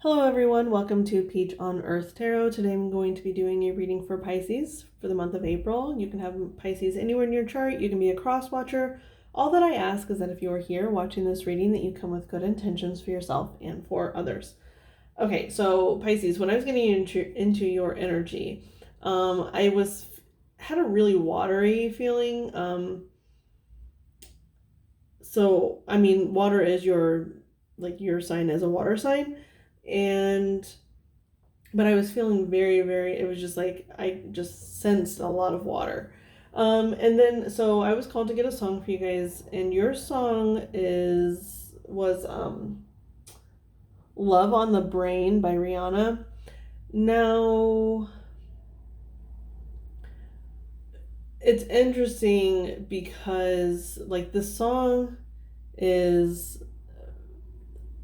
Hello everyone, welcome to Peach on Earth Tarot. Today I'm going to be doing a reading for Pisces for the month of April. You can have Pisces anywhere in your chart. You can be a cross watcher. All that I ask is that if you are here watching this reading, that you come with good intentions for yourself and for others. Okay, so Pisces, when I was getting into your energy, had a really watery feeling. Water is your sign as a water sign, and but I was feeling it was just like I just sensed a lot of water. And then so I was called to get a song for you guys, and your song was Love on the Brain by Rihanna. Now it's interesting because like the song is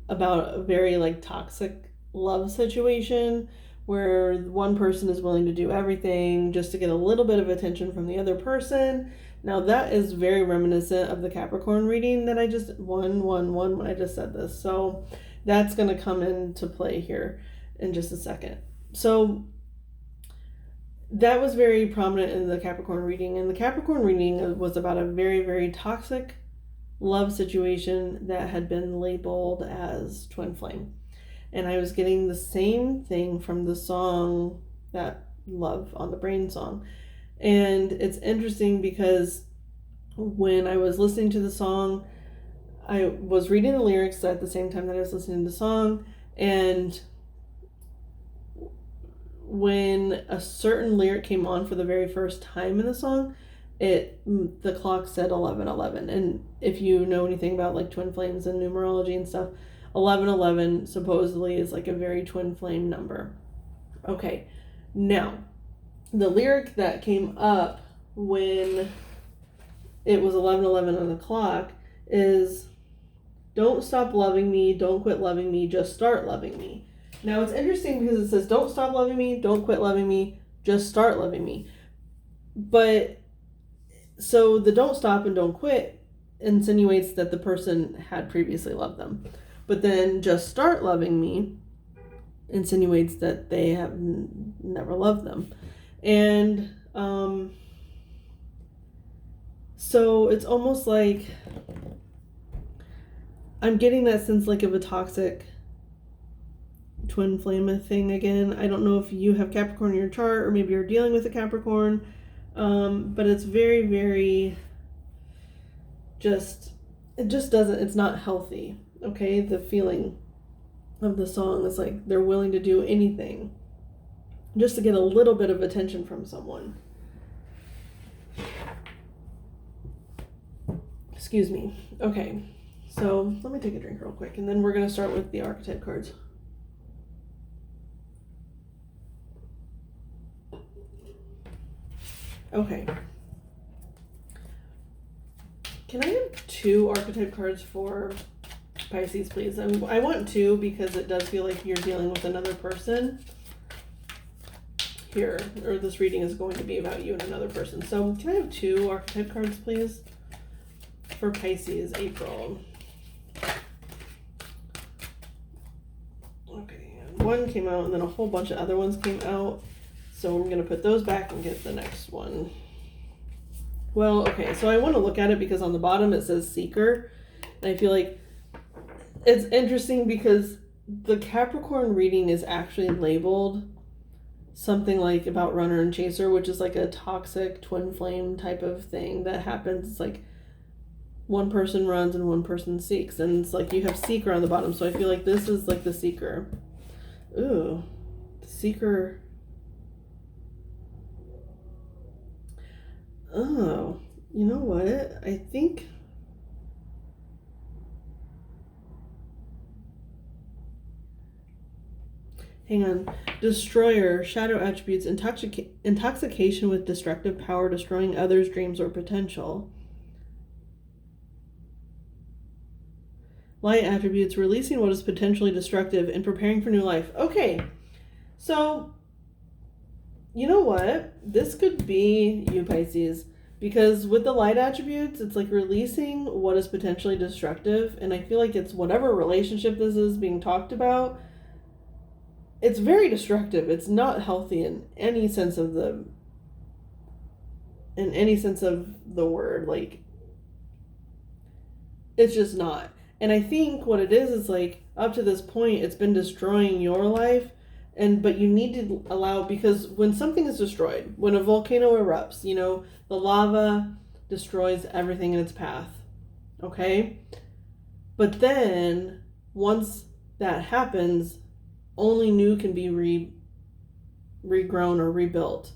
about a very like toxic love situation where one person is willing to do everything just to get a little bit of attention from the other person. Now that is very reminiscent of the Capricorn reading that I just won when I just said this. So that's going to come into play here in just a second. So that was very prominent in the Capricorn reading, and the Capricorn reading was about a very, very toxic love situation that had been labeled as twin flame. And I was getting the same thing from the song, that Love on the Brain song. And it's interesting because when I was listening to the song, I was reading the lyrics at the same time that I was listening to the song. And when a certain lyric came on for the very first time in the song, the clock said 11:11. And if you know anything about like twin flames and numerology and stuff, 11:11 supposedly is like a very twin flame number. Okay, now the lyric that came up when it was 11:11 on the clock is, "Don't stop loving me, don't quit loving me, just start loving me." Now it's interesting because it says, "Don't stop loving me, don't quit loving me, just start loving me." But so the don't stop and don't quit insinuates that the person had previously loved them. But then just start loving me insinuates that they have never loved them. And so it's almost like I'm getting that sense like of a toxic twin flame thing again. I don't know if you have Capricorn in your chart or maybe you're dealing with a Capricorn, but it's very, very it's not healthy. Okay, the feeling of the song is like they're willing to do anything just to get a little bit of attention from someone. Excuse me. Okay, so let me take a drink real quick, and then we're going to start with the archetype cards. Okay. Can I have 2 archetype cards for Pisces, please? I want 2 because it does feel like you're dealing with another person here, or this reading is going to be about you and another person. So can I have 2 archetype cards, please, for Pisces, April? Okay, one came out and then a whole bunch of other ones came out. So I'm going to put those back and get the next one. Well, okay, so I want to look at it because on the bottom it says Seeker. And I feel like it's interesting because the Capricorn reading is actually labeled something like about runner and chaser, which is like a toxic twin flame type of thing that happens. It's like one person runs and one person seeks. And it's like you have Seeker on the bottom. So I feel like this is like the Seeker. Ooh, the Seeker. Oh, you know what? I think hang on. Destroyer, shadow attributes, intoxication with destructive power, destroying others' dreams or potential. Light attributes, releasing what is potentially destructive and preparing for new life. Okay, so you know what? This could be you, Pisces, because with the light attributes, it's like releasing what is potentially destructive, and I feel like it's whatever relationship this is being talked about. it's very destructive. It's not healthy in any sense of the word. Like, it's just not. And I think what it is like up to this point, it's been destroying your life. But you need to allow, because when something is destroyed, when a volcano erupts, the lava destroys everything in its path. Okay? But then once that happens, only new can be regrown or rebuilt.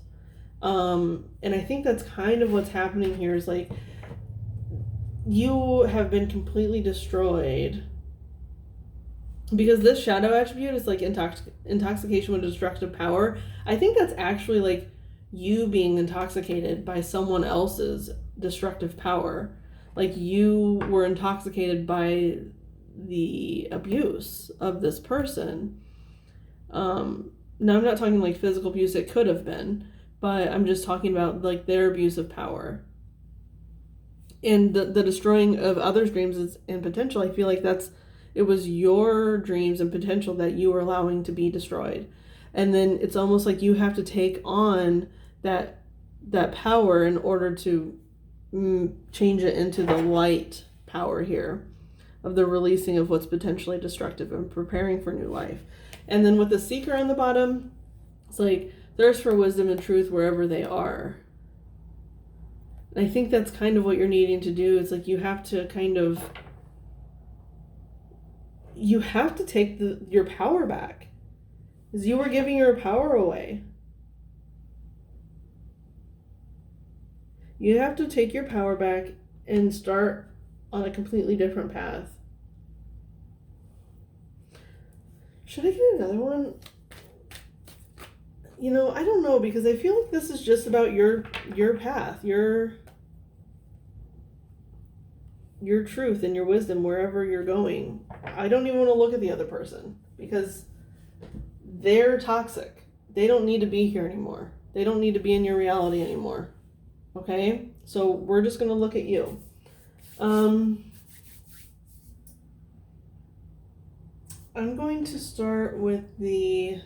And I think that's kind of what's happening here, is like, you have been completely destroyed because this shadow attribute is like intoxication with destructive power. I think that's actually like you being intoxicated by someone else's destructive power. Like, you were intoxicated by the abuse of this person. Now, I'm not talking like physical abuse. It could have been, but I'm just talking about like their abuse of power. And the destroying of others' dreams and potential. I feel like it was your dreams and potential that you were allowing to be destroyed. And then it's almost like you have to take on that power in order to change it into the light power here of the releasing of what's potentially destructive and preparing for new life. And then with the seeker on the bottom, it's like thirst for wisdom and truth wherever they are. And I think that's kind of what you're needing to do. It's like you have to take your power back, because you were giving your power away. You have to take your power back and start on a completely different path. Should I get another one? I don't know, because I feel like this is just about your path, your truth and your wisdom wherever you're going. I don't even want to look at the other person, because they're toxic. They don't need to be here anymore. They don't need to be in your reality anymore. Okay? So we're just going to look at you. I'm going to start with the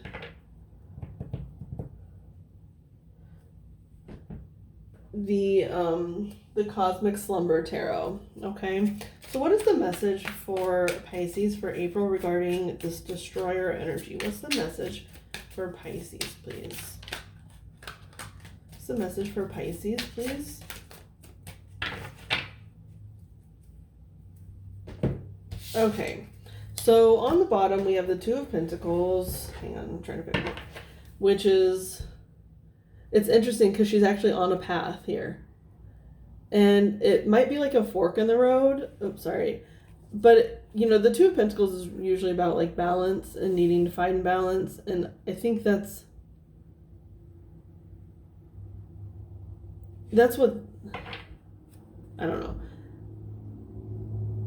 Cosmic Slumber Tarot. Okay, so what is the message for Pisces for April regarding this destroyer energy? What's the message for Pisces, please? What's the message for Pisces, please? Okay, so on the bottom we have the Two of Pentacles. Hang on, I'm trying to pick it up. Which is, it's interesting because she's actually on a path here. And it might be like a fork in the road. Oops, sorry. But, the Two of Pentacles is usually about like balance and needing to find balance. And I think that's what, I don't know.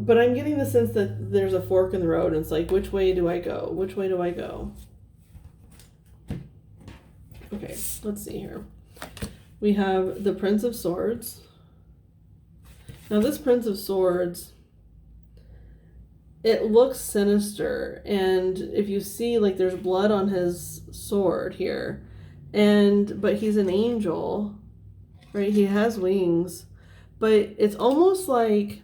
But I'm getting the sense that there's a fork in the road, and it's like, which way do I go? Which way do I go? Okay, let's see here. We have the Prince of Swords. Now this Prince of Swords, it looks sinister, and if you see, like, there's blood on his sword here, but he's an angel, right? He has wings, but it's almost like,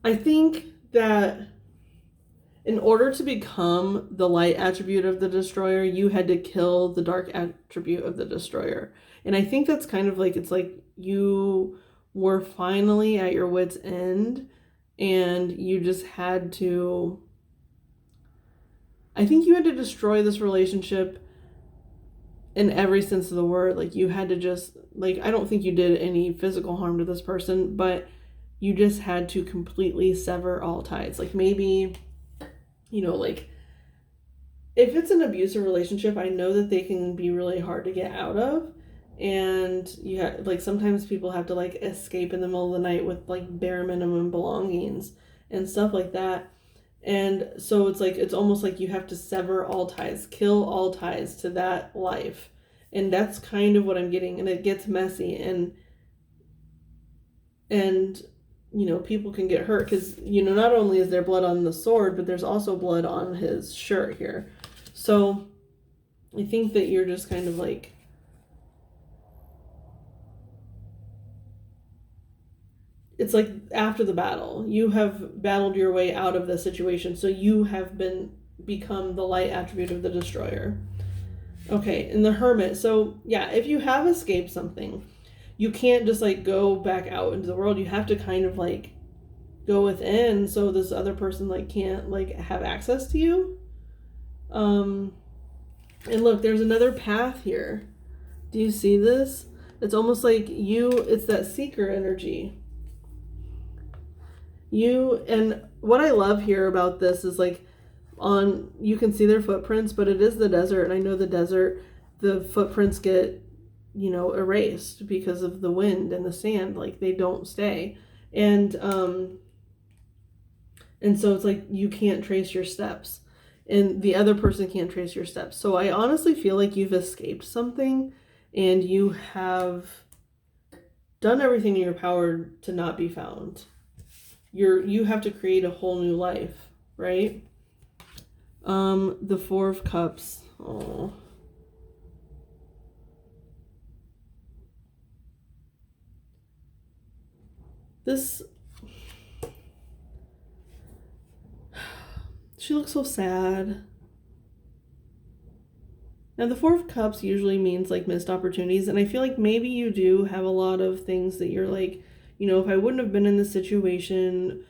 I think that in order to become the light attribute of the destroyer, you had to kill the dark attribute of the destroyer. And I think that's kind of like, it's like you were finally at your wit's end, and you just had to, I think you had to destroy this relationship in every sense of the word. Like, you had to just, like, I don't think you did any physical harm to this person, but you just had to completely sever all ties. Like, maybe, like, if it's an abusive relationship, I know that they can be really hard to get out of. And you have, like, sometimes people have to, like, escape in the middle of the night with, like, bare minimum belongings and stuff like that. And so it's like, it's almost like you have to sever all ties, kill all ties to that life. And that's kind of what I'm getting. And it gets messy. And people can get hurt because, not only is there blood on the sword, but there's also blood on his shirt here. So I think that you're just kind of like, it's like after the battle, you have battled your way out of the situation. So you have become the light attribute of the destroyer. Okay, and the hermit. So yeah, if you have escaped something, you can't just like go back out into the world. You have to kind of like go within so this other person like can't like have access to you. And look, there's another path here. Do you see this? It's almost like it's that seeker energy. And what I love here about this is like you can see their footprints, but it is the desert, and I know the desert, the footprints get, erased because of the wind and the sand, like they don't stay. And so it's like you can't trace your steps, and the other person can't trace your steps. So I honestly feel like you've escaped something and you have done everything in your power to not be found. You have to create a whole new life, right? The Four of Cups. Oh. She looks so sad. Now, the Four of Cups usually means like missed opportunities, and I feel like maybe you do have a lot of things that you're like, if I wouldn't have been in this situation,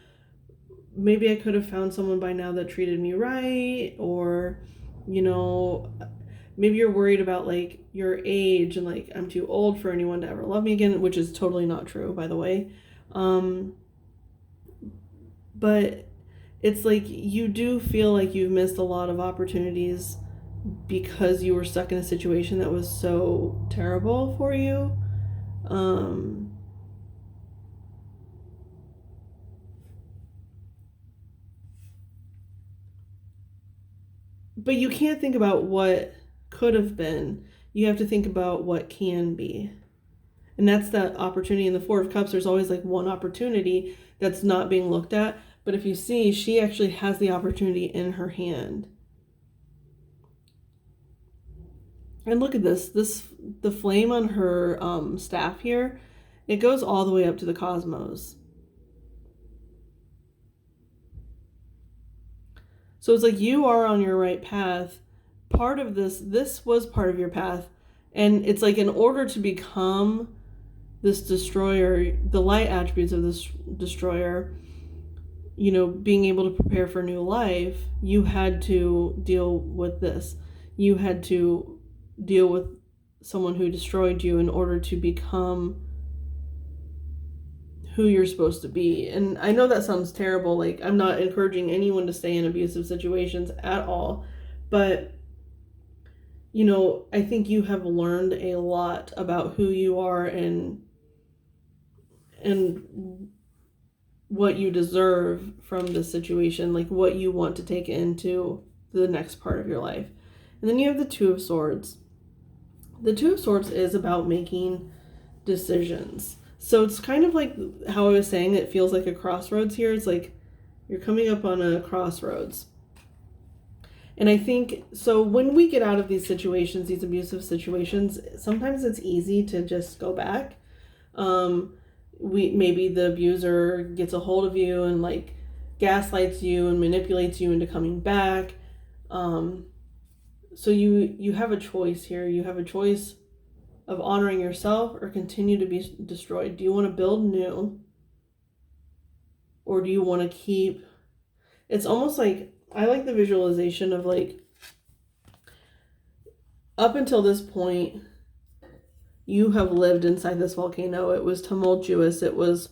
maybe I could have found someone by now that treated me right, or, maybe you're worried about like your age and like I'm too old for anyone to ever love me again, which is totally not true, by the way. But it's like you do feel like you've missed a lot of opportunities because you were stuck in a situation that was so terrible for you. But you can't think about what could have been. You have to think about what can be. And that's that opportunity. In the Four of Cups, there's always like one opportunity that's not being looked at. But if you see, she actually has the opportunity in her hand. And look at this. The flame on her staff here, it goes all the way up to the cosmos. So it's like you are on your right path. Part of this was part of your path. And it's like in order to become this destroyer, the light attributes of this destroyer, being able to prepare for new life, you had to deal with this. You had to deal with someone who destroyed you in order to become who you're supposed to be. And I know that sounds terrible. Like, I'm not encouraging anyone to stay in abusive situations at all. But, I think you have learned a lot about who you are and what you deserve from this situation, like what you want to take into the next part of your life. And then you have the Two of Swords. The Two of Swords is about making decisions. So it's kind of like how I was saying, it feels like a crossroads here. It's like you're coming up on a crossroads. And I think, so when we get out of these situations, these abusive situations, sometimes it's easy to just go back. Maybe the abuser gets a hold of you and like gaslights you and manipulates you into coming back. So you have a choice here. You have a choice of honoring yourself or continue to be destroyed. Do you want to build new? Or do you want to keep... It's almost like, I like the visualization of like, up until this point, you have lived inside this volcano. It was tumultuous. It was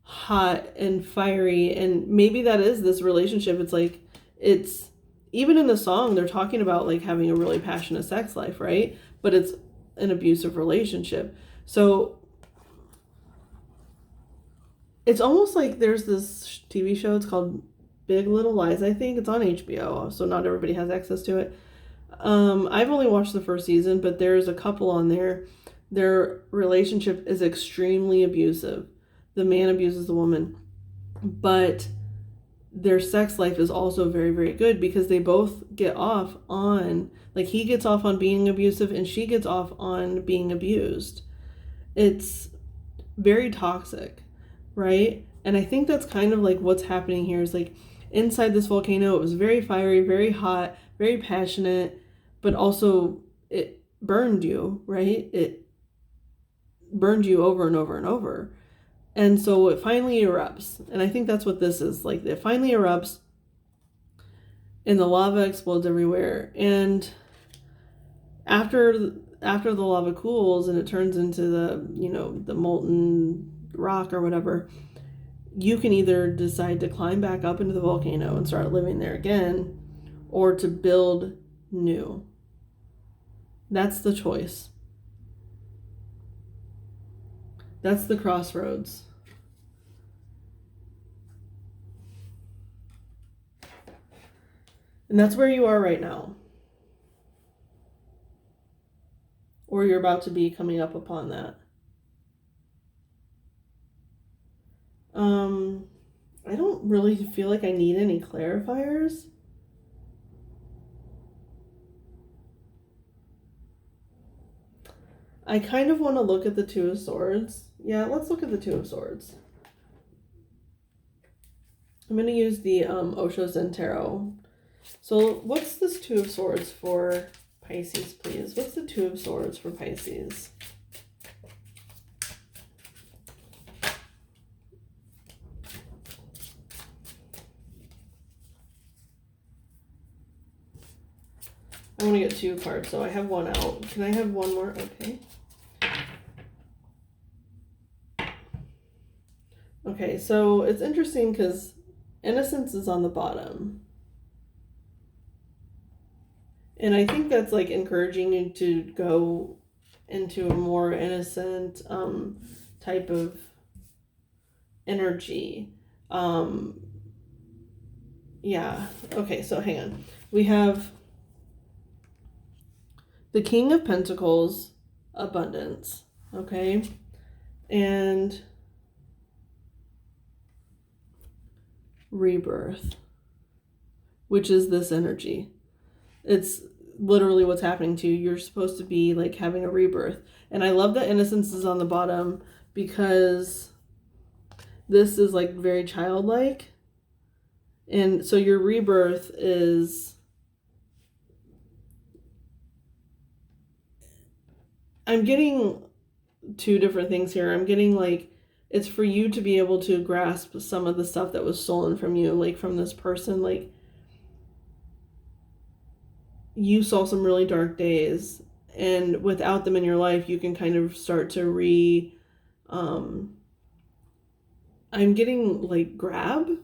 hot and fiery. And maybe that is this relationship. It's like, it's... Even in the song, they're talking about like having a really passionate sex life, right? But it's an abusive relationship. So it's almost like there's this TV show, it's called Big Little Lies, I think. It's on HBO, so not everybody has access to it. I've only watched the first season, but there's a couple on there. Their relationship is extremely abusive. the man abuses the woman, but their sex life is also very, very good because they both get off on, like, he gets off on being abusive and she gets off on being abused. It's very toxic, right? And I think that's kind of like what's happening here is like inside this volcano, it was very fiery, very hot, very passionate, but also it burned you, right? It burned you over and over and over. And so it finally erupts. And I think that's what this is. Like, it finally erupts and the lava explodes everywhere. And after the lava cools and it turns into the molten rock or whatever, you can either decide to climb back up into the volcano and start living there again, or to build new. That's the choice. That's the crossroads. And that's where you are right now. Or you're about to be coming up upon that. I don't really feel like I need any clarifiers. I kind of want to look at the Two of Swords. Yeah, let's look at the Two of Swords. I'm going to use the Osho Zen Tarot. So what's this Two of Swords for Pisces, please? What's the Two of Swords for Pisces? I want to get 2 cards, so I have 1 out. Can I have 1 more? Okay. Okay, so it's interesting because innocence is on the bottom. And I think that's like encouraging you to go into a more innocent type of energy. Yeah. Okay, so hang on. We have the King of Pentacles, abundance. Okay. And rebirth, which is this energy. It's literally what's happening to you. You're supposed to be like having a rebirth. And I love that innocence is on the bottom because this is like very childlike. And so your rebirth is, I'm getting 2 different things here. I'm getting like, it's for you to be able to grasp some of the stuff that was stolen from you, like from this person. Like, you saw some really dark days, and without them in your life, you can kind of start to I'm getting like grab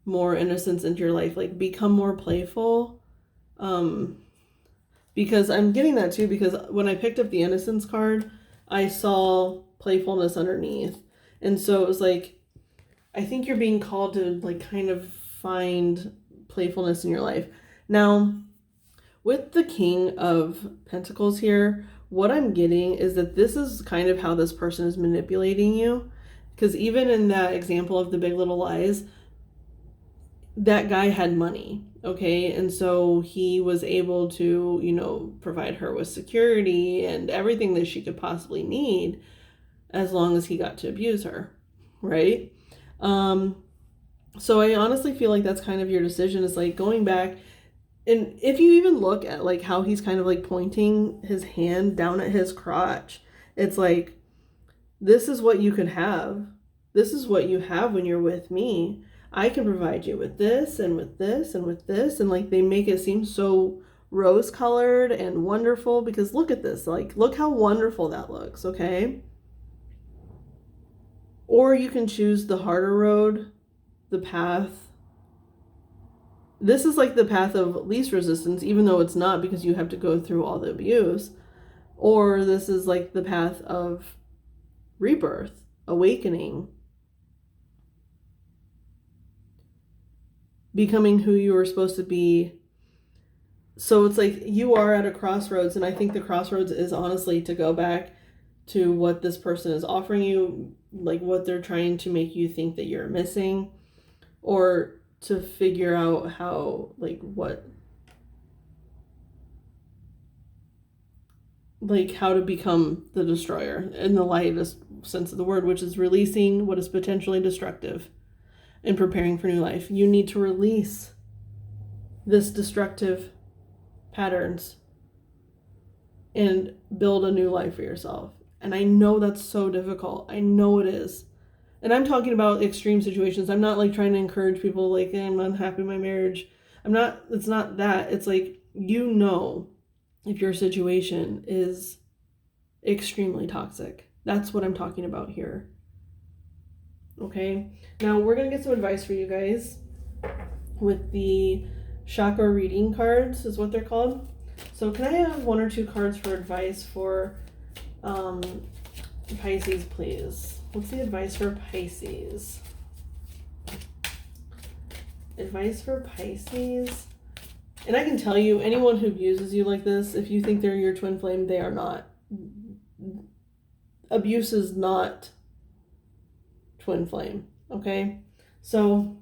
more innocence into your life, like become more playful. Because I'm getting that too, because when I picked up the innocence card, I saw playfulness underneath. And so it was like, I think you're being called to like kind of find playfulness in your life. Now, with the King of Pentacles here, what I'm getting is that this is kind of how this person is manipulating you. Because even in that example of the Big Little Lies, that guy had money, okay? And so he was able to, provide her with security and everything that she could possibly need as long as he got to abuse her, right? So I honestly feel like that's kind of your decision, is like going back. And if you even look at like how he's kind of like pointing his hand down at his crotch, it's like, this is what you could have. This is what you have when you're with me. I can provide you with this and with this and with this. And like, they make it seem so rose colored and wonderful, because look at this, like, look how wonderful that looks. Okay. Or you can choose the harder road, the path. This is like the path of least resistance, even though it's not, because you have to go through all the abuse. Or this is like the path of rebirth, awakening, becoming who you were supposed to be. So it's like you are at a crossroads, and I think the crossroads is honestly to go back to what this person is offering you, like what they're trying to make you think that you're missing, or to figure out how, how to become the destroyer in the lightest sense of the word, which is releasing what is potentially destructive and preparing for new life. You need to release this destructive patterns and build a new life for yourself. And I know that's so difficult. I know it is. And I'm talking about extreme situations. I'm not like trying to encourage people like, hey, I'm unhappy in my marriage. It's not that. It's like, if your situation is extremely toxic. That's what I'm talking about here. Okay? Now we're going to get some advice for you guys with the chakra reading cards, is what they're called. So can I have 1 or 2 cards for advice for Pisces, please? What's the advice for Pisces? Advice for Pisces. And I can tell you, anyone who abuses you like this, if you think they're your twin flame, they are not. Abuse is not twin flame, okay? So,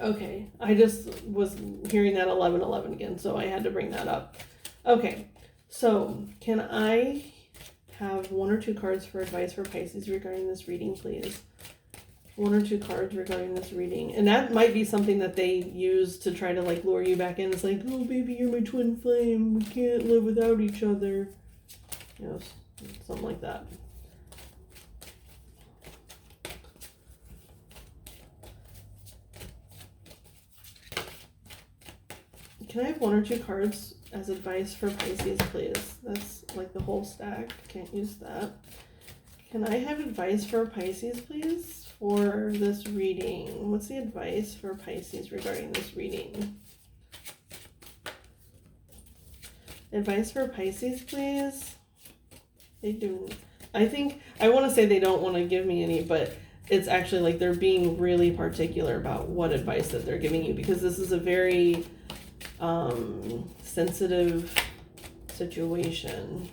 okay, I just was hearing that 1111 again, so I had to bring that up. Okay, so can I have 1 or 2 cards for advice for Pisces regarding this reading, please? 1 or 2 cards regarding this reading. And that might be something that they use to try to like lure you back in. It's like, oh baby, you're my twin flame. We can't live without each other. You know, something like that. Can I have 1 or 2 cards as advice for Pisces, please? That's like the whole stack. Can't use that. Can I have advice for Pisces, please, for this reading? What's the advice for Pisces regarding this reading? Advice for Pisces, please. They do. I want to say they don't want to give me any, but it's actually like they're being really particular about what advice that they're giving you, because this is a very sensitive situation.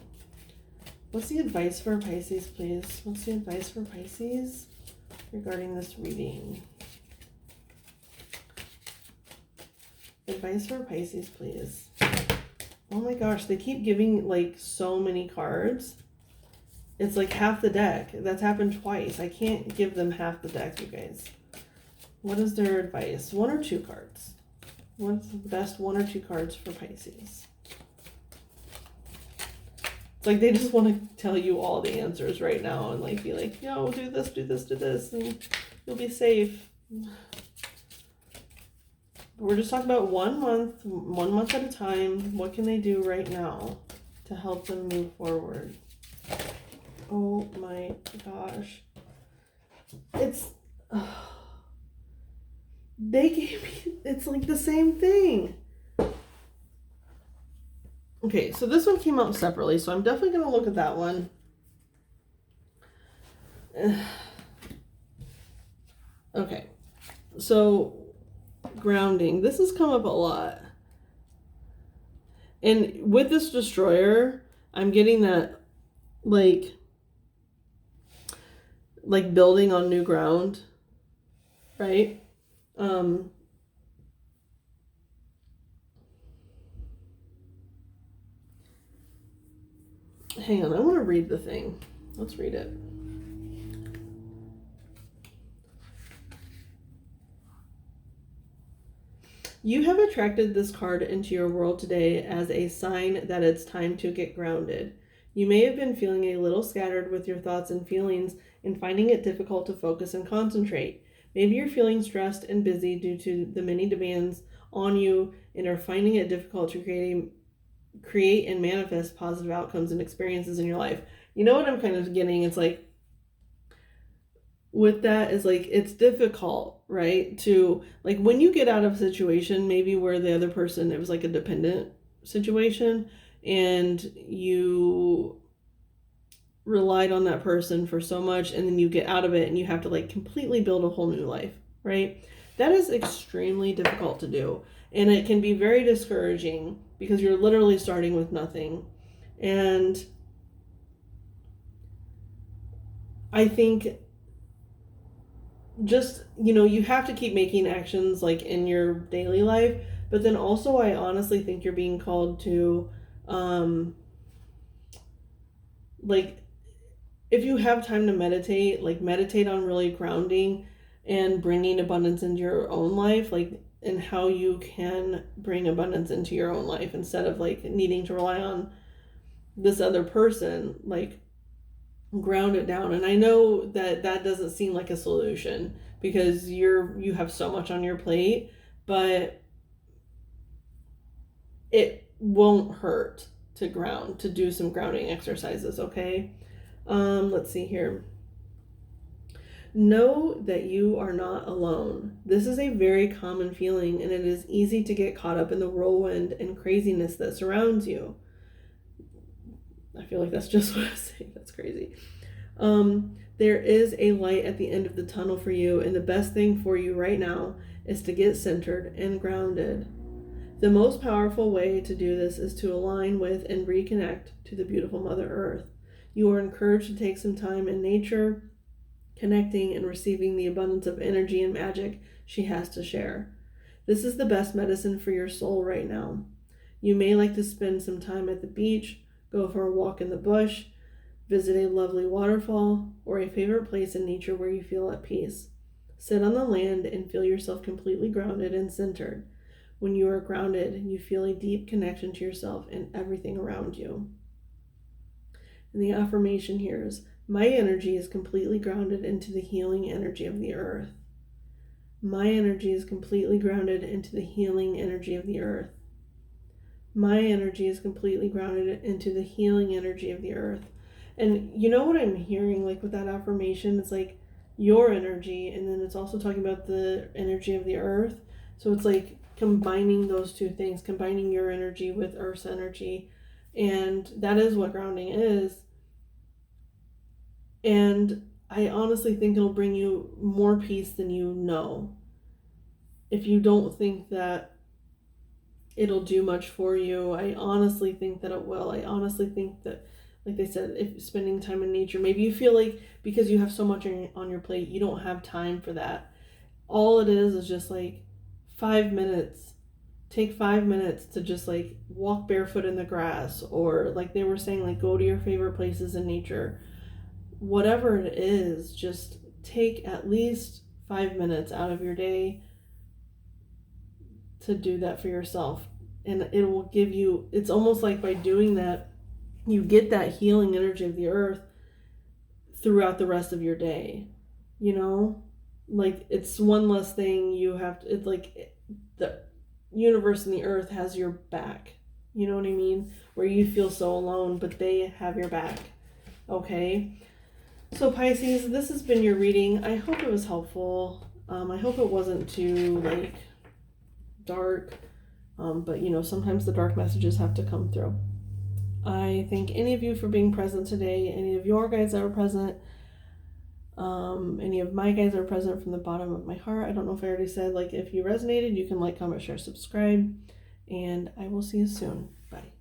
What's the advice for Pisces, please? What's the advice for Pisces regarding this reading? Advice for Pisces, please. Oh my gosh, they keep giving like so many cards. It's like half the deck. That's happened twice. I can't give them half the deck, you guys. What is their advice? 1 or 2 cards. What's the best 1 or 2 cards for Pisces? It's like they just want to tell you all the answers right now and like be like, yo, do this, and you'll be safe. But we're just talking about 1 month at a time. What can they do right now to help them move forward? Oh my gosh. They gave me, it's like the same thing. Okay, so this one came out separately, so I'm definitely going to look at that one. Okay, so grounding. This has come up a lot. And with this destroyer, I'm getting that like building on new ground, right? Hang on, I want to read the thing. Let's read it. You have attracted this card into your world today as a sign that it's time to get grounded. You may have been feeling a little scattered with your thoughts and feelings and finding it difficult to focus and concentrate. Maybe you're feeling stressed and busy due to the many demands on you and are finding it difficult to create and manifest positive outcomes and experiences in your life. You know what I'm kind of getting? It's like, with that is like, it's difficult, right? To like, when you get out of a situation, maybe where the other person, it was like a dependent situation, and you relied on that person for so much, and then you get out of it and you have to like completely build a whole new life, right? That is extremely difficult to do. And it can be very discouraging because you're literally starting with nothing. And I think just, you know, you have to keep making actions like in your daily life, but then also I honestly think you're being called to um like if you have time to meditate, like meditate on really grounding and bringing abundance into your own life, like and how you can bring abundance into your own life instead of like needing to rely on this other person, like ground it down. And I know that that doesn't seem like a solution because you have so much on your plate, but it won't hurt to ground, to do some grounding exercises, okay? Let's see here. Know that you are not alone. This is a very common feeling, and it is easy to get caught up in the whirlwind and craziness that surrounds you. I feel like that's just what I was saying. That's crazy. There is a light at the end of the tunnel for you, and the best thing for you right now is to get centered and grounded. The most powerful way to do this is to align with and reconnect to the beautiful Mother Earth. You are encouraged to take some time in nature, connecting and receiving the abundance of energy and magic she has to share. This is the best medicine for your soul right now. You may like to spend some time at the beach, go for a walk in the bush, visit a lovely waterfall, or a favorite place in nature where you feel at peace. Sit on the land and feel yourself completely grounded and centered. When you are grounded, you feel a deep connection to yourself and everything around you. And the affirmation here is, my energy is completely grounded into the healing energy of the earth. My energy is completely grounded into the healing energy of the earth. My energy is completely grounded into the healing energy of the earth. And you know what I'm hearing, like with that affirmation, it's like your energy, and then it's also talking about the energy of the earth. So it's like combining those two things, combining your energy with Earth's energy. And that is what grounding is. And I honestly think it'll bring you more peace than you know. If you don't think that it'll do much for you, I honestly think that it will. I honestly think that, like they said, if spending time in nature, maybe you feel like because you have so much on your plate, you don't have time for that. All it is just like 5 minutes. Take 5 minutes to just like walk barefoot in the grass, or like they were saying, like go to your favorite places in nature. Whatever it is, just take at least 5 minutes out of your day to do that for yourself. And it will give you, it's almost like by doing that, you get that healing energy of the earth throughout the rest of your day. You know, like it's one less thing you have to, it's like the universe and the earth has your back. You know what I mean? Where you feel so alone, but they have your back. Okay? So Pisces, this has been your reading. I hope it was helpful. I hope it wasn't too like dark. But you know, sometimes the dark messages have to come through. I thank any of you for being present today. Any of your guys that were present. Any of my guys are present from the bottom of my heart. I don't know if I already said, like, if you resonated, you can like, comment, share, subscribe, and I will see you soon. Bye.